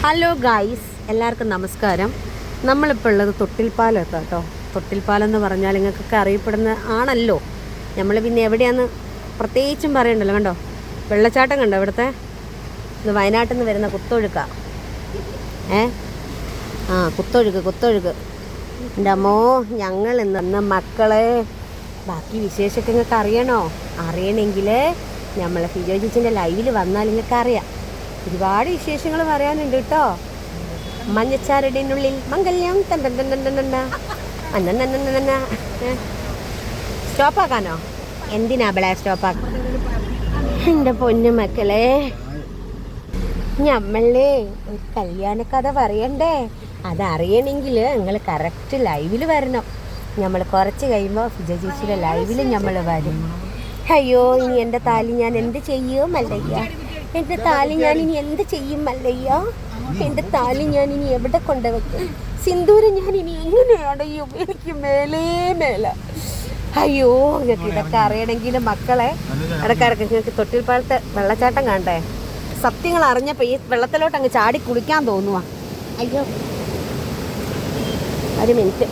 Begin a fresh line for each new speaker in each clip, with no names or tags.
Hello guys, എല്ലാവർക്കും നമസ്കാരം. നമ്മളിപ്പോൾ ഉള്ളത് തൊട്ടിൽപ്പാലത്ത് കേട്ടോ. തൊട്ടിൽപ്പാലം എന്ന് പറഞ്ഞാൽ നിങ്ങൾക്കൊക്കെ അറിയപ്പെടുന്ന ആണല്ലോ. നമ്മൾ പിന്നെ എവിടെയാണെന്ന് പ്രത്യേകിച്ചും പറയണ്ടല്ലോ. കണ്ടോ വെള്ളച്ചാട്ടം കണ്ടോ ഇവിടുത്തെ? ഇത് വയനാട്ടിൽ നിന്ന് വരുന്ന കുത്തൊഴുക്കാ. കുത്തൊഴുക്ക് എൻ്റെ അമ്മോ. ഞങ്ങൾ ഇന്ന് മക്കളെ ബാക്കി വിശേഷമൊക്കെ നിങ്ങൾക്ക് അറിയണമെങ്കിൽ നമ്മൾ ഫിജോ ചേച്ചിൻ്റെ ലൈവിൽ വന്നാൽ നിങ്ങൾക്ക് അറിയാം. ഒരുപാട് വിശേഷങ്ങൾ പറയാനുണ്ട് കേട്ടോ. മഞ്ഞച്ചാരടിനുള്ളിൽ മംഗല്യം സ്റ്റോപ്പാക്കാനോ? എന്തിനാ ബളെ സ്റ്റോപ്പാക്ക? എൻ്റെ പൊന്നു മക്കളെ, ഞമ്മളേ ഒരു കല്യാണ കഥ പറയണ്ടേ? അതറിയണമെങ്കിൽ നിങ്ങൾ കറക്റ്റ് ലൈവിൽ വരണം. നമ്മൾ കുറച്ച് കഴിയുമ്പോൾ ഫിജോ ചേച്ചിയുടെ ലൈവിൽ നമ്മൾ വരും. അയ്യോ, ഇനി എൻ്റെ താലി ഞാൻ എന്ത് ചെയ്യും മല്ലയ്യ? എൻ്റെ താലി ഞാൻ ഇനി എന്ത് ചെയ്യും മല്ലയ്യ? എൻ്റെ താലി ഞാൻ ഇനി എവിടെ കൊണ്ടുവെക്കും? സിന്ദൂരം ഞാൻ ഇനി എങ്ങനെ അടയും? എനിക്ക് മേല. അയ്യോ, നിങ്ങൾക്ക് ഇതൊക്കെ അറിയണമെങ്കിൽ മക്കളെ ഇടയ്ക്കിടയ്ക്ക് നിങ്ങൾക്ക് തൊട്ടിൽപ്പാലത്തെ വെള്ളച്ചാട്ടം കാണണ്ടേ? സത്യങ്ങൾ അറിഞ്ഞപ്പോൾ ഈ വെള്ളത്തിലോട്ട് അങ്ങ് ചാടി കുളിക്കാൻ തോന്നുക. അയ്യോ, ഒരു മിനിറ്റ്.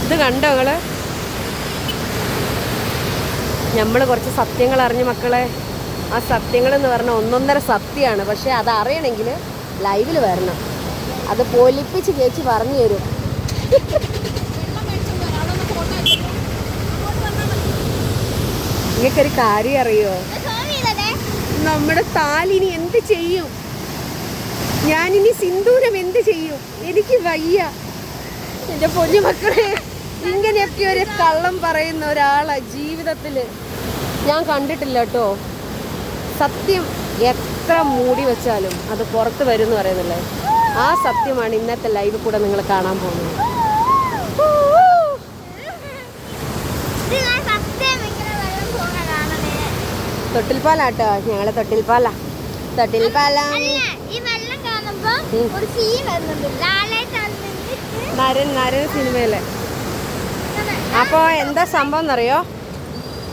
ഇത് കണ്ടോ നിങ്ങൾ? നമ്മൾ കുറച്ച് സത്യങ്ങൾ അറിഞ്ഞ് മക്കളെ. ആ സത്യങ്ങളെന്ന് പറഞ്ഞാൽ ഒന്നൊന്നര സത്യമാണ്. പക്ഷേ അത് അറിയണമെങ്കിൽ ലൈവിൽ വരണം. അത് പൊലിപ്പിച്ച് ചേച്ചി പറഞ്ഞു തരും. നിങ്ങൾക്കൊരു കാര്യം അറിയോ? നമ്മുടെ താലിനി എന്ത് ചെയ്യും? ഞാനിനി സിന്ദൂരം എന്ത് ചെയ്യും? എനിക്ക് വയ്യ. എൻ്റെ പൊന്നു മക്കളെ, ഇങ്ങനെയൊക്കെ ഒരു കള്ളം പറയുന്ന ഒരാളെ ജീവിതത്തിൽ ഞാൻ കണ്ടിട്ടില്ല കേട്ടോ. സത്യം എത്ര മൂടി വെച്ചാലും അത് പുറത്ത് വരും എന്ന് പറയുന്നില്ലേ? ആ സത്യമാണ് ഇന്നത്തെ ലൈവ് കൂടെ നിങ്ങൾ കാണാൻ പോകുന്നത്. തൊട്ടിൽപ്പാലാട്ടോ, ഞങ്ങളെ തൊട്ടിൽപ്പാല. നരൻ സിനിമയിലെ. അപ്പോൾ എന്താ സംഭവം എന്നറിയോ?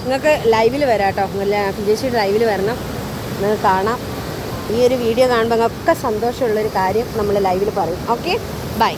നിങ്ങൾക്ക് ലൈവിൽ വരാം കേട്ടോ. ഫിജേഷിയുടെ ലൈവിൽ വരണം, നിങ്ങൾക്ക് കാണാം. ഈ ഒരു വീഡിയോ കാണുമ്പോൾ ഒക്കെ സന്തോഷമുള്ളൊരു കാര്യം നമ്മൾ ലൈവിൽ പറയും. Okay, by.